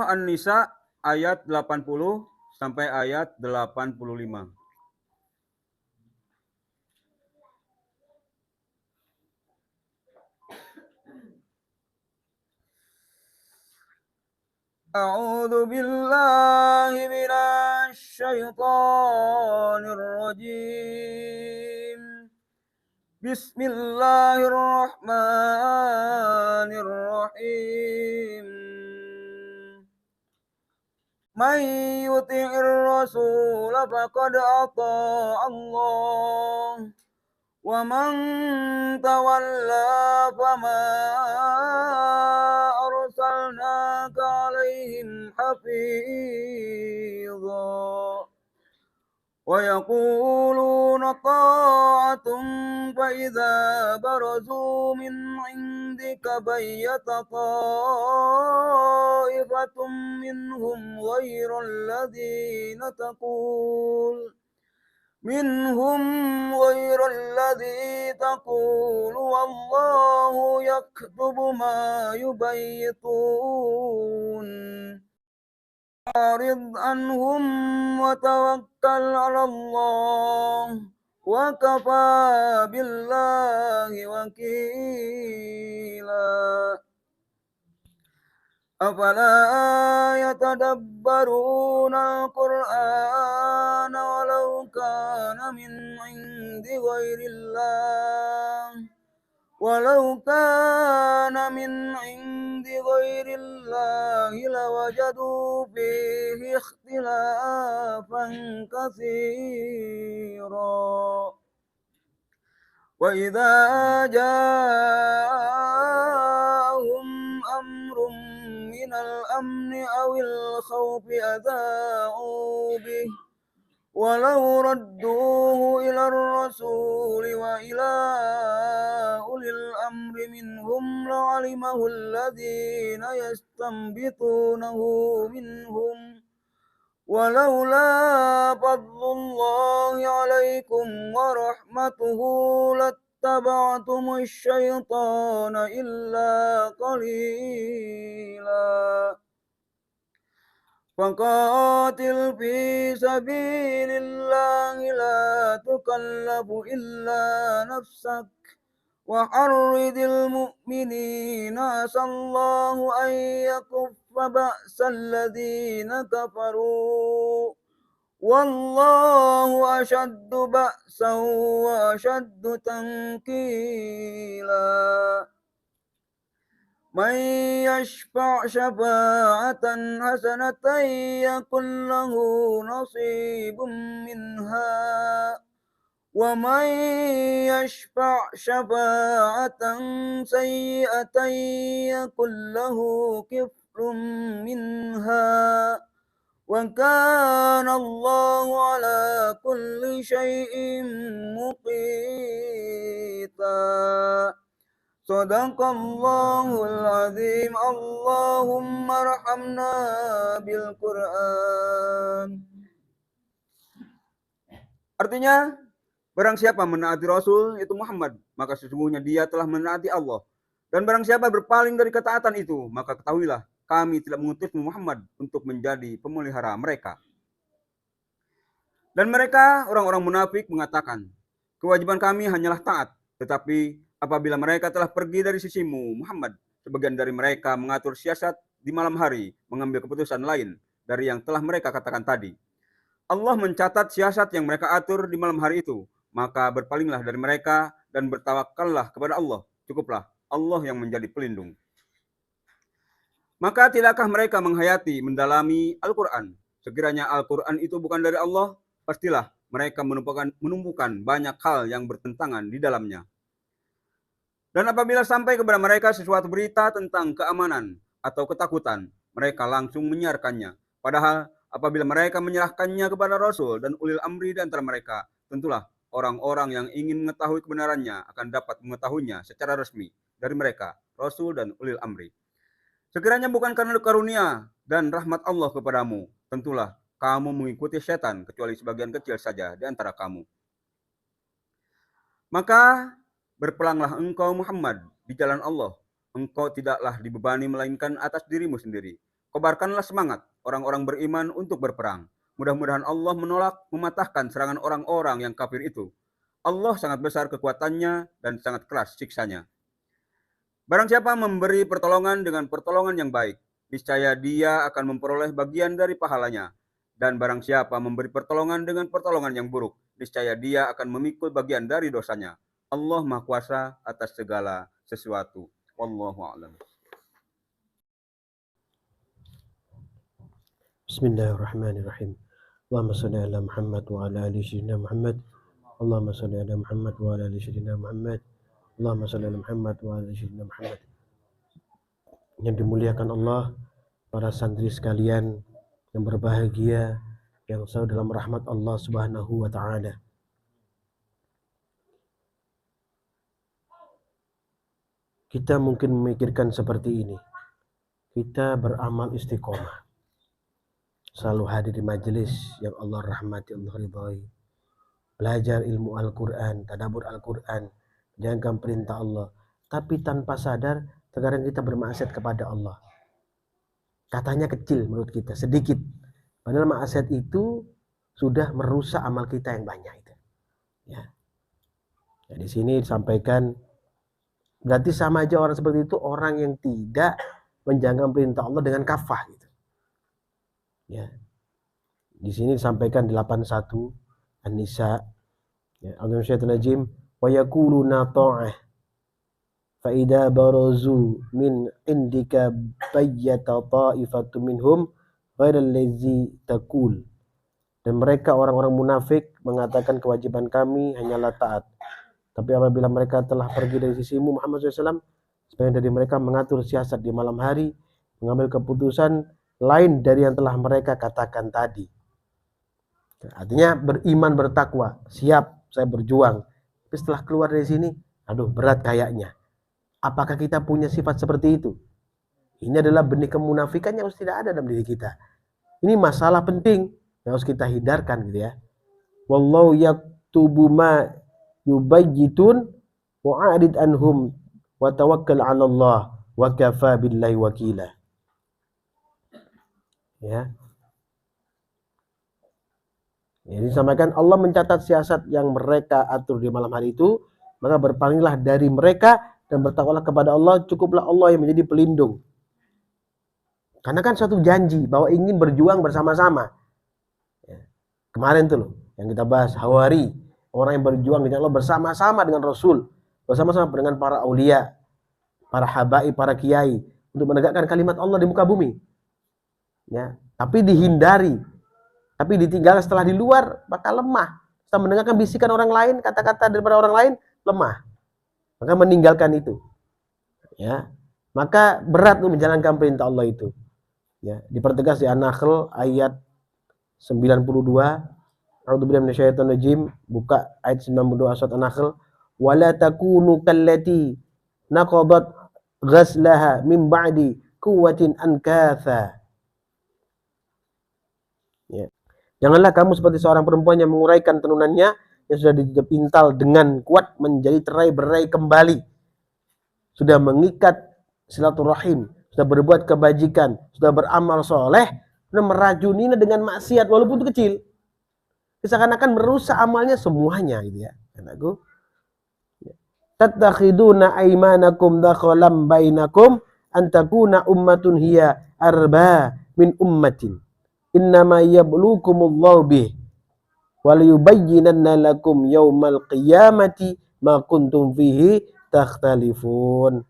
surah An-Nisa ayat 80 sampai ayat 85. A'udzu billahi minasy syaithanir rajim. Bismillahirrahmanirrahim. Man yuti'ir rasul faqad ata'a Allah wa man tawalla fama arsalnaka 'alaihim hafidha. ويقولون طاعة فإذا برزوا من عندك بيت طائفة منهم غير الذي تقول والله يكتب ما يبيتون أعرض عنهم وتوكل على الله وكفى بالله وكيلا أفلا يتدبرون القرآن ولو كان من عند غير الله لوجدوا فيه اختلافا كثيرا وإذا جاءهم أمر من الأمن أو الخوف أذاعوا به ولو ردوه إلى الرسول وإلى أولي الأمر منهم لعلمه الذين يستنبطونه منهم ولولا فضل الله عليكم ورحمته لاتبعتم الشيطان إلا قليلا فقاتل في سبيل الله لا تكلف إلا نفسك وحرض المؤمنين عسى الله أن يكف بأس الذين كفروا والله أشد بأسا وأشد تنكيلا من يشفع شفاعة حسنة يكن له نصيب منها ومن يشفع شفاعة سيئة يكن له كفل منها وكان الله على كل شيء مقيتا Sadaqallahul azim. Allahumma arhamna bil Qur'an. Artinya, barang siapa menaati Rasul itu Muhammad, maka sesungguhnya dia telah menaati Allah. Dan barang siapa berpaling dari ketaatan itu, maka ketahuilah kami tidak mengutusmu Muhammad untuk menjadi pemelihara mereka. Dan mereka, orang-orang munafik mengatakan, kewajiban kami hanyalah taat, tetapi apabila mereka telah pergi dari sisimu, Muhammad, sebagian dari mereka mengatur siasat di malam hari, mengambil keputusan lain dari yang telah mereka katakan tadi. Allah mencatat siasat yang mereka atur di malam hari itu, maka berpalinglah dari mereka dan bertawakallah kepada Allah. Cukuplah Allah yang menjadi pelindung. Maka tidakkah mereka menghayati, mendalami Al-Quran? Sekiranya Al-Quran itu bukan dari Allah, pastilah mereka menumbuhkan banyak hal yang bertentangan di dalamnya. Dan apabila sampai kepada mereka sesuatu berita tentang keamanan atau ketakutan, mereka langsung menyiarkannya. Padahal apabila mereka menyerahkannya kepada Rasul dan ulil amri di antara mereka, tentulah orang-orang yang ingin mengetahui kebenarannya akan dapat mengetahuinya secara resmi dari mereka, Rasul dan ulil amri. Sekiranya bukan karena karunia dan rahmat Allah kepadamu, tentulah kamu mengikuti setan kecuali sebagian kecil saja di antara kamu. Maka berperanglah engkau Muhammad di jalan Allah. Engkau tidaklah dibebani melainkan atas dirimu sendiri. Kobarkanlah semangat orang-orang beriman untuk berperang. Mudah-mudahan Allah menolak, mematahkan serangan orang-orang yang kafir itu. Allah sangat besar kekuatannya dan sangat keras siksanya. Barang siapa memberi pertolongan dengan pertolongan yang baik, niscaya dia akan memperoleh bagian dari pahalanya. Dan barang siapa memberi pertolongan dengan pertolongan yang buruk, niscaya dia akan memikul bagian dari dosanya. Allah Maha Kuasa atas segala sesuatu. Wallahu a'lam. Bismillahirrahmanirrahim. Allahumma shalli ala Muhammad wa ala ali sayyidina Muhammad. Allahumma shalli ala Muhammad wa ala ali sayyidina Muhammad. Allahumma shalli ala Muhammad wa ala ali sayyidina Muhammad. Yang dimuliakan Allah, para santri sekalian yang berbahagia, yang selalu dalam rahmat Allah Subhanahu wa taala. Kita mungkin memikirkan seperti ini. Kita beramal istiqomah. Selalu hadir di majelis yang Allah rahmati, Allah ridhai. Belajar ilmu Al-Quran, tadabbur Al-Quran, jalankan perintah Allah. Tapi tanpa sadar, terkadang kita bermaksiat kepada Allah. Katanya kecil menurut kita, sedikit. Padahal maksiat itu sudah merusak amal kita yang banyak itu. Ya. Nah, di sini disampaikan, berarti sama aja orang seperti itu orang yang tidak menjalankan perintah Allah dengan kafah gitu. Ya. Di sini disampaikan 81 An-Nisa. Ya, A'udzu syaitonir rajim wa yaquluna ta'ah fa idza barazu min indika bayyata ta'ifatu minhum ghairal ladzi taqul. Dan mereka orang-orang munafik mengatakan kewajiban kami hanyalah taat. Tapi apabila mereka telah pergi dari sisimu Muhammad SAW, sebagian dari mereka mengatur siasat di malam hari, mengambil keputusan lain dari yang telah mereka katakan tadi. Artinya beriman bertakwa, siap saya berjuang. Tapi setelah keluar dari sini, aduh berat kayaknya. Apakah kita punya sifat seperti itu? Ini adalah benih kemunafikan yang harus tidak ada dalam diri kita. Ini masalah penting yang harus kita hindarkan gitu ya. Wallahu yaktubu ma yubayyitun wa'adid anhum wa tawakkal 'ala Allah wa kafa billahi wakila. Ya. Jadi disampaikan Allah mencatat siasat yang mereka atur di malam hari itu, maka berpalinglah dari mereka dan bertakwalah kepada Allah, cukuplah Allah yang menjadi pelindung. Karena kan suatu janji bahwa ingin berjuang bersama-sama. Ya. Kemarin tuh loh yang kita bahas Hawari, orang yang berjuang dengan Allah bersama-sama dengan Rasul, bersama-sama dengan para aulia, para habaib, para kiai untuk menegakkan kalimat Allah di muka bumi. Ya, tapi dihindari. Tapi ditinggal setelah di luar bakal lemah. Setelah mendengarkan bisikan orang lain, kata-kata daripada orang lain, lemah. Maka meninggalkan itu. Ya. Maka berat untuk menjalankan perintah Allah itu. Ya, dipertegas di An-Nahl ayat 92. A'udzubillahi minasyaitonir rajim. Buka ayat 92 surat An-Nahl. Wala takunu kallati naqadat ghaslaha min ba'di quwwatin ankatha. Ya. Janganlah kamu seperti seorang perempuan yang menguraikan tenunannya yang sudah dipintal dengan kuat menjadi terai-berai kembali. Sudah mengikat silaturahim, sudah berbuat kebajikan, sudah beramal soleh, sudah meracuninya dengan maksiat walaupun itu kecil. Seakan-akan merusak amalnya semuanya gitu ya. Anakku. Tattakhiduna aymanakum dakhalam bainakum an takuna ummatun hiya arba min ummatin. Innama yablukumullahu bih waliyubayyinanna lakum yaumal qiyamati ma kuntum fihi takhtalifun.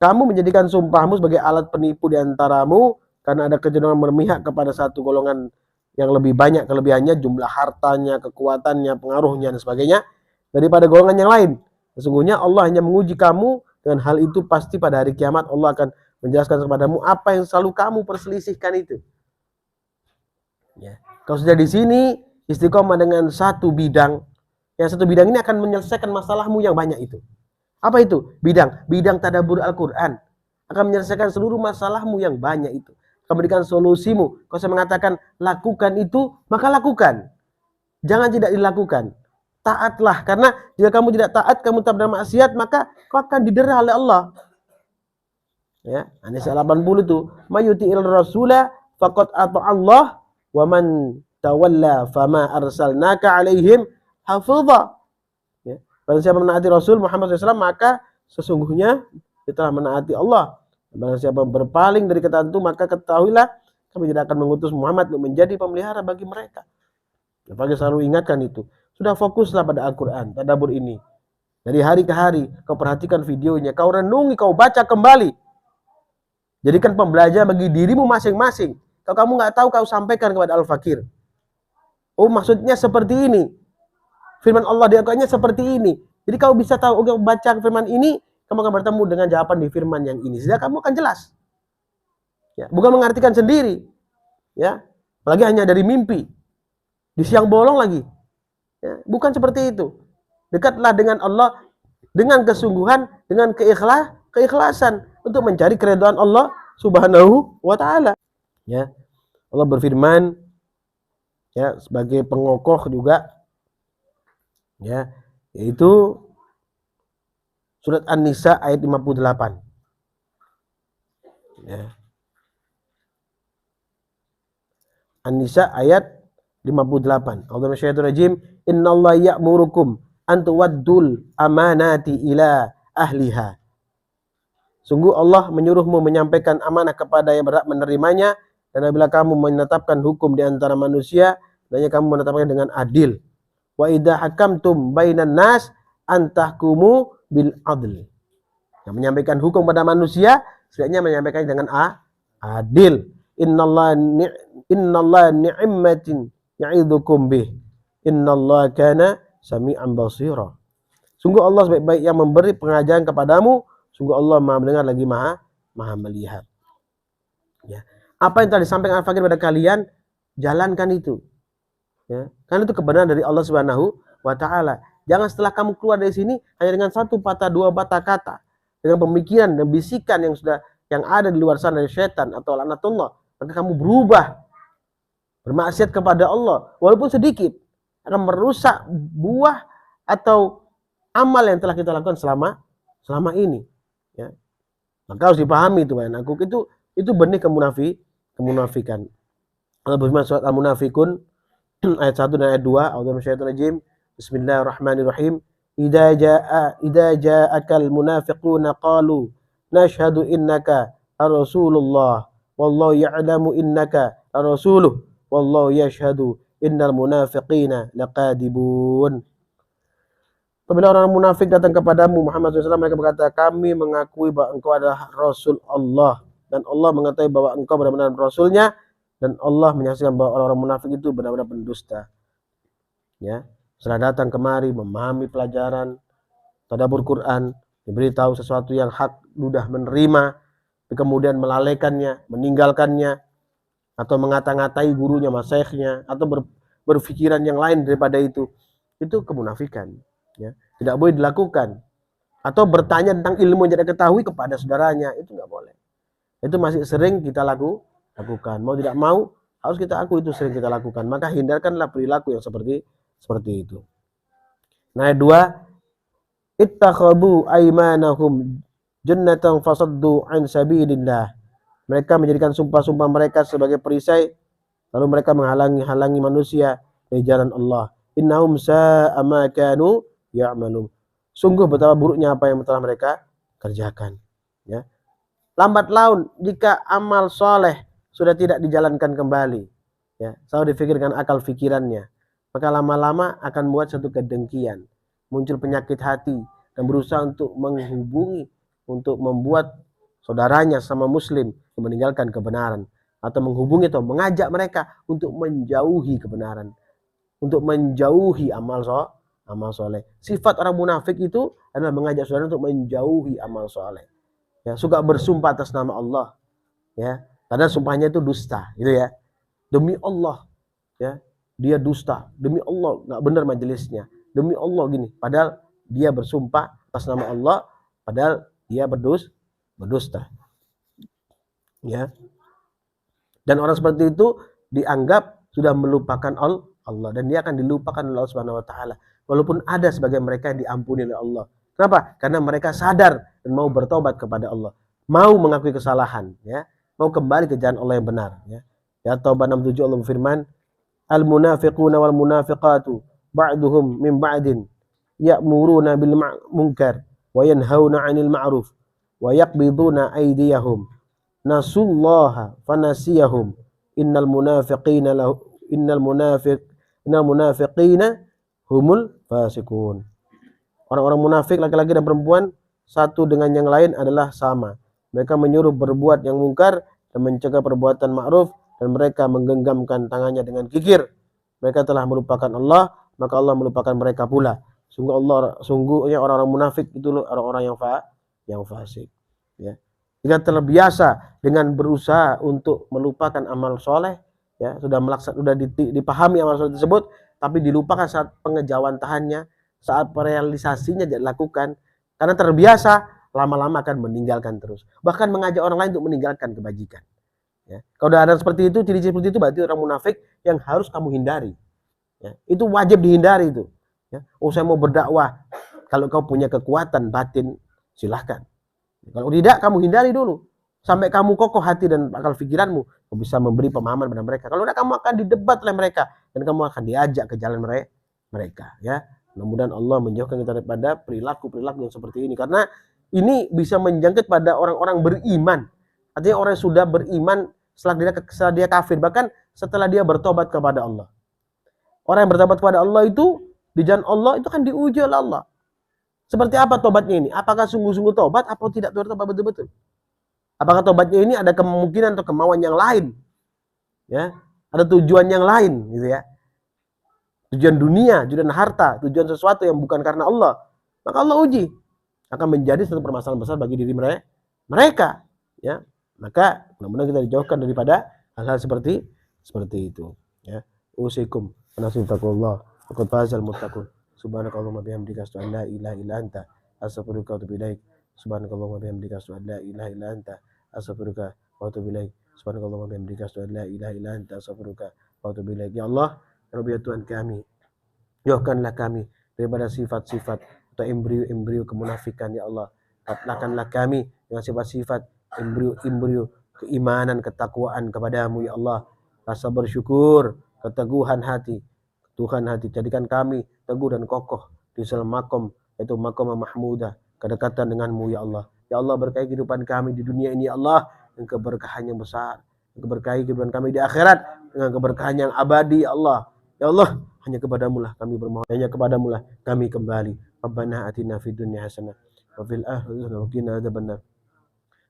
Kamu menjadikan sumpahmu sebagai alat penipu di antaramu karena ada kecenderungan berpihak kepada satu golongan yang lebih banyak kelebihannya, jumlah hartanya, kekuatannya, pengaruhnya dan sebagainya daripada golongan yang lain. Sesungguhnya Allah hanya menguji kamu dengan hal itu, pasti pada hari kiamat Allah akan menjelaskan kepadamu apa yang selalu kamu perselisihkan itu. Ya. Kalau sudah di sini istiqomah dengan satu bidang, yang satu bidang ini akan menyelesaikan masalahmu yang banyak itu. Apa itu? Bidang tadabbur Al-Quran akan menyelesaikan seluruh masalahmu yang banyak itu. Akan memberikan solusimu. Kalau saya mengatakan lakukan itu, maka lakukan. Jangan tidak dilakukan. Taatlah, karena jika kamu tidak taat, kamu tetap dalam maksiat, maka kau akan didera oleh Allah. Ya, An-Nisa 80 tuh. Mayuti'il rasula faqad ata'allah wa man tawalla fama arsalnaka alaihim hafidha. Ya. Barang siapa menaati Rasul Muhammad SAW maka sesungguhnya dia telah menaati Allah. Barang siapa berpaling dari ketaatan itu maka ketahuilah kami tidak akan mengutus Muhammad untuk menjadi pemelihara bagi mereka. Apalagi selalu ingatkan itu. Sudah fokuslah pada Al-Quran, tadabbur ini. Dari hari ke hari, kau perhatikan videonya, kau renungi, kau baca kembali. Jadikan pembelajaran bagi dirimu masing-masing. Kalau kamu nggak tahu, kau sampaikan kepada Al-Fakir. Oh, maksudnya seperti ini. Firman Allah di Al-Qur'annya seperti ini. Jadi kau bisa tahu, oke, baca firman ini, kamu akan bertemu dengan jawaban di firman yang ini. Sehingga kamu akan jelas. Ya, bukan mengartikan sendiri. Ya, apalagi hanya dari mimpi. Di siang bolong lagi. Ya, bukan seperti itu. Dekatlah dengan Allah dengan kesungguhan, dengan keikhlasan untuk mencari keridhaan Allah Subhanahu wa taala. Ya. Allah berfirman ya sebagai pengokoh juga ya, yaitu surat An-Nisa ayat 58. Ya. An-Nisa ayat 58. A'udzu minasyaitonir rajim. Innallaha ya'murukum an tuwaddul amanati ila ahliha. Sungguh Allah menyuruhmu menyampaikan amanah kepada yang berhak menerimanya, dan apabila kamu menetapkan hukum di antara manusia, hendaknya kamu menetapkan dengan adil. Wa idza hakamtum bainan nas an tahkumu bil adl. Yang menyampaikan hukum pada manusia, sebaiknya menyampaikan dengan adil. Innallaha ni'matin ya'idzukum bih. Innallaha kana sami'an basira. Sungguh Allah sebaik-baik yang memberi pengajaran kepadamu. Sungguh Allah Maha mendengar lagi Maha melihat. Ya. Apa yang telah disampaikan Al-Fakir pada kalian, jalankan itu. Ya. Karena itu kebenaran dari Allah Subhanahu wa taala. Jangan setelah kamu keluar dari sini hanya dengan satu patah dua patah kata, dengan pemikiran dan bisikan yang ada di luar sana dari syaitan atau laknatullah, maka kamu berubah bermaksiat kepada Allah walaupun sedikit, akan merusak buah atau amal yang telah kita lakukan selama ini. Ya. Maka harus dipahami itu, anakku, itu benih kemunafikan. Allah berfirman surat Al-Munafikun ayat 1 dan ayat 2. A'udzu minasyaitonir rajim. Bismillahirrahmanirrahim. Idza ja'akal munafiquna qalu nashhadu innaka rasulullah wallahu ya'lamu innaka rasuluh wallahu yashhadu innal munafiqina laqadibun. Apabila orang munafik datang kepadamu Muhammad SAW, mereka berkata, kami mengakui bahwa engkau adalah Rasul Allah, dan Allah mengetahui bahwa engkau benar-benar Rasulnya, dan Allah menyaksikan bahwa orang-orang munafik itu benar-benar pendusta. Ya, setelah datang kemari memahami pelajaran tadabbur Quran, diberitahu sesuatu yang hak, mudah menerima, kemudian melalaikannya, meninggalkannya, atau mengata-ngatai gurunya, masyayikhnya, atau berpikiran yang lain daripada itu kemunafikan. Ya, tidak boleh dilakukan. Atau bertanya tentang ilmu yang tidak ketahui kepada saudaranya, itu nggak boleh. Itu masih sering kita lakukan. Mau tidak mau harus kita akui itu sering kita lakukan. Maka hindarkanlah perilaku yang seperti itu. Nah, dua, ittakhadhu aymanahum jannatan fasaddu an sabilillah. Mereka menjadikan sumpah-sumpah mereka sebagai perisai, lalu mereka menghalangi manusia dari jalan Allah. Innahum sa'a ma kanu ya'malun. Sungguh betapa buruknya apa yang telah mereka kerjakan. Ya. Lambat laun jika amal soleh sudah tidak dijalankan kembali, ya, selalu difikirkan akal fikirannya, maka lama-lama akan membuat satu kedengkian, muncul penyakit hati, dan berusaha untuk menghubungi, untuk membuat saudaranya sama muslim meninggalkan kebenaran, atau menghubungi atau mengajak mereka untuk menjauhi kebenaran, untuk menjauhi amal soleh. Sifat orang munafik itu adalah mengajak saudara untuk menjauhi amal soleh. Ya, suka bersumpah atas nama Allah. Ya, padahal sumpahnya itu dusta, gitu ya. Demi Allah, ya, dia dusta. Demi Allah, nggak benar majelisnya. Demi Allah gini. Padahal dia bersumpah atas nama Allah, padahal dia berdusta. Ya. Dan orang seperti itu dianggap sudah melupakan Allah, dan dia akan dilupakan oleh Allah Subhanahu wa taala. Walaupun ada sebagian mereka yang diampuni oleh Allah. Kenapa? Karena mereka sadar dan mau bertobat kepada Allah. mau mengakui kesalahan, ya, mau kembali ke jalan Allah yang benar, ya. Ya, Taubah 67 Allah berfirman, al munafiquna wal munafiqatu ba'duhum min ba'din ya'muruna bil munkar wa yanhauna 'anil ma'ruf wa yaqbiduna aydiyahum nasullaha fanasiyahum innal munafiqina innal munafiqina humul fasiqun. Orang-orang munafik laki-laki dan perempuan satu dengan yang lain adalah sama. Mereka menyuruh berbuat yang mungkar dan mencegah perbuatan ma'ruf, dan mereka menggenggamkan tangannya dengan kikir. Mereka telah melupakan Allah, maka Allah melupakan mereka pula. Sungguhnya orang-orang munafik itu orang-orang yang fasik. Ya. Jika terbiasa dengan berusaha untuk melupakan amal soleh, ya, sudah dipahami amal soleh tersebut, tapi dilupakan saat pengejawantahannya, saat realisasinya dilakukan, karena terbiasa, lama-lama akan meninggalkan terus. Bahkan mengajak orang lain untuk meninggalkan kebajikan. Ya. Kalau ada seperti itu, ciri seperti itu, berarti orang munafik yang harus kamu hindari. Ya. Itu wajib dihindari itu. Ya. Oh, saya mau berdakwah. Kalau kau punya kekuatan batin, silahkan. Kalau tidak, kamu hindari dulu. Sampai kamu kokoh hati dan akal pikiranmu, kamu bisa memberi pemahaman pada mereka. Kalau tidak, kamu akan didebat oleh mereka, dan kamu akan diajak ke jalan mereka. Ya. Mudah-mudahan Allah menjauhkan kita daripada perilaku-perilaku yang seperti ini. Karena ini bisa menjangkit pada orang-orang beriman. Artinya orang yang sudah beriman setelah dia kafir. Bahkan setelah dia bertobat kepada Allah. Orang yang bertobat kepada Allah itu, di jalan Allah itu kan diuji oleh Allah. Seperti apa tobatnya ini? Apakah sungguh-sungguh tobat atau tidak bertobat betul-betul? Apakah tobatnya ini ada kemungkinan atau kemauan yang lain? Ya, ada tujuan yang lain, gitu ya. Tujuan dunia, tujuan harta, tujuan sesuatu yang bukan karena Allah, maka Allah uji. Akan menjadi satu permasalahan besar bagi diri mereka. Ya, maka mudah-mudahan kita dijauhkan daripada hal-hal seperti itu. Ya, usikum anasitakullah, waqad fazal muttaqun. Subhanakallahumma bihamdika asyhadu an la ilaha illa anta astaghfiruka wa atubu ilaik. Subhanakallahumma bihamdika asyhadu an la ilaha illa anta astaghfiruka wa atubu ilaik. Subhanakallahumma bihamdika asyhadu an la ilaha illa anta astaghfiruka wa atubu ilaik. Ya Allah, Rabbi ya Tuhan kami, jauhkanlah kami daripada sifat-sifat atau embrio-embrio kemunafikan, ya Allah. Katakanlah kami dengan sifat-sifat embrio keimanan, ketakwaan kepadamu, ya Allah. Rasa bersyukur, keteguhan hati, Tuhan hati. Jadikan kami teguh dan kokoh di dalam makom, yaitu makom mahmudah, kedekatan denganmu, ya Allah. Ya Allah, berkahi kehidupan kami di dunia ini, ya Allah, dengan keberkahan yang besar. Berkahi kehidupan kami di akhirat dengan keberkahan yang abadi, ya Allah. Ya Allah, hanya kepadamu lah kami bermohon, hanya kepadamu lah kami kembali. Rabbana atina fid dunya hasanah wa fil akhirati hasanah wa qina adzabannar.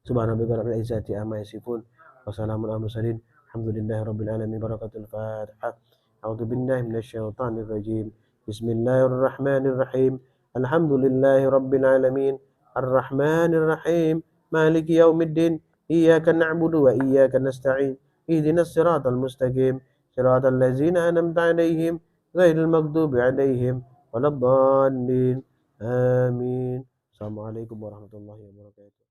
Subhana rabbika rabbil izzati amma yasifun wa salamun alal mursalin. Alhamdulillahi rabbil alamin. Barakatul Fatihah. A'udzu billahi minasyaitonir rajim. Bismillahirrahmanirrahim. Alhamdulillahi rabbil alamin. Arrahmanir rahim. Maliki yaumiddin. Iyyaka na'budu wa iyyaka nasta'in. Ihdinas siratal mustaqim. صراط الذين أنعمت عليهم غير المغضوب عليهم ولا الضالين آمين. Assalamualaikum warahmatullahi wabarakatuh.